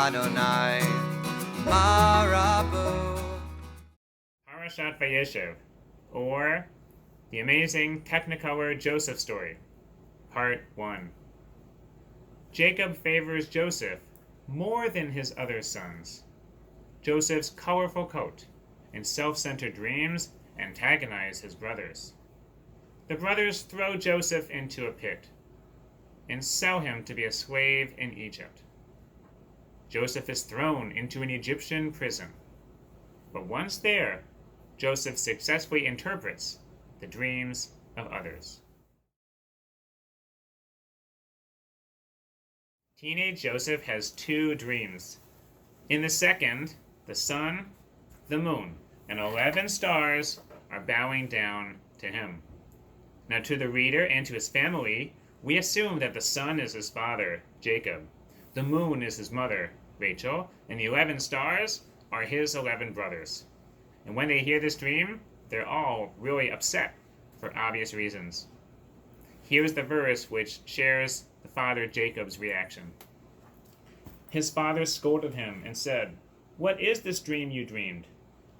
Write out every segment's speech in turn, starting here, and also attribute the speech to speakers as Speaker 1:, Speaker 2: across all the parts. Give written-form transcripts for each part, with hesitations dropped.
Speaker 1: Adonai Marabu.
Speaker 2: Parashat Vayeshev, or The Amazing Technicolor Joseph Story, Part 1. Jacob favors Joseph more than his other sons. Joseph's colorful coat and self-centered dreams antagonize his brothers. The brothers throw Joseph into a pit and sell him to be a slave in Egypt. Joseph is thrown into an Egyptian prison. But once there, Joseph successfully interprets the dreams of others. Teenage Joseph has two dreams. In the second, the sun, the moon, and 11 stars are bowing down to him. Now, to the reader and to his family, we assume that the sun is his father, Jacob, the moon is his mother, Rachel, and the 11 stars are his 11 brothers. And when they hear this dream, they're all really upset for obvious reasons. Here's the verse which shares the father Jacob's reaction. His father scolded him and said, "What is this dream you dreamed?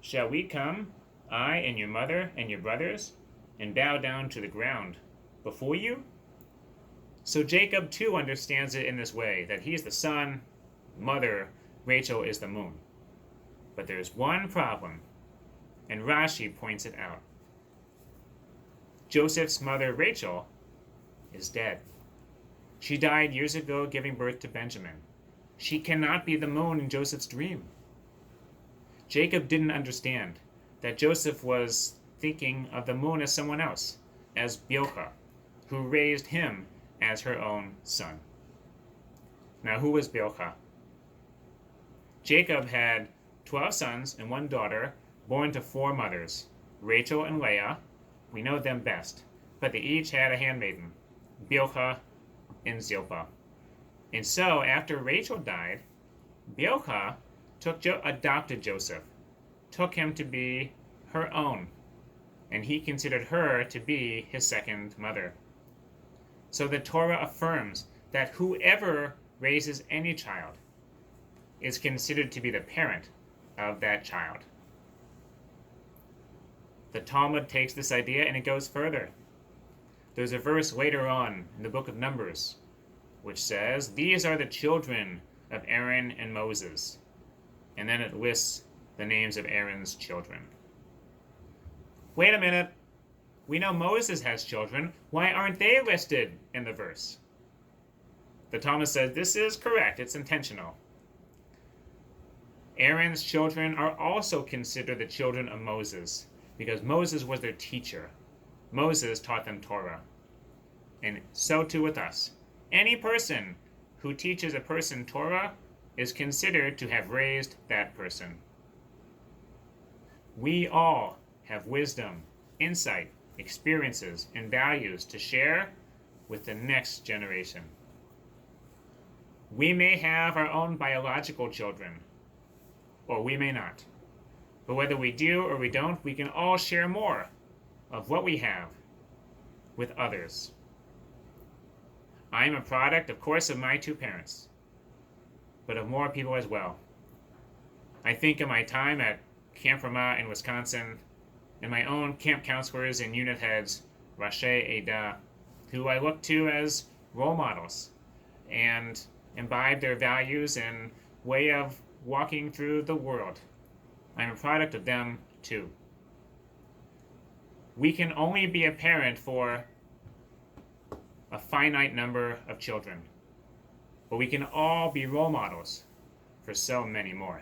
Speaker 2: Shall we come, I and your mother and your brothers, and bow down to the ground before you?" So Jacob too understands it in this way, that he's the sun, mother, Rachel is the moon. But there's one problem, and Rashi points it out. Joseph's mother, Rachel, is dead. She died years ago giving birth to Benjamin. She cannot be the moon in Joseph's dream. Jacob didn't understand that Joseph was thinking of the moon as someone else, as Bilhah, who raised him as her own son. Now, who was Bilhah? Jacob had 12 sons and one daughter born to 4 mothers, Rachel and Leah. We know them best, but they each had a handmaiden, Bilhah and Zilpah. And so, after Rachel died, Bilhah adopted Joseph, took him to be her own, and he considered her to be his second mother. So the Torah affirms that whoever raises any child is considered to be the parent of that child. The Talmud takes this idea and it goes further. There's a verse later on in the book of Numbers which says, "These are the children of Aaron and Moses." And then it lists the names of Aaron's children. Wait a minute. We know Moses has children. Why aren't they listed in the verse? The Talmud says this is correct. It's intentional. Aaron's children are also considered the children of Moses because Moses was their teacher. Moses taught them Torah. And so too with us. Any person who teaches a person Torah is considered to have raised that person. We all have wisdom, insight, experiences, and values to share with the next generation. We may have our own biological children, or we may not. But whether we do or we don't, we can all share more of what we have with others. I am a product, of course, of my 2 parents, but of more people as well. I think of my time at Camp Ramah in Wisconsin, and my own camp counselors and unit heads, Rashi Eda, who I look to as role models and imbibe their values and way of walking through the world. I'm a product of them too. We can only be a parent for a finite number of children, but we can all be role models for so many more.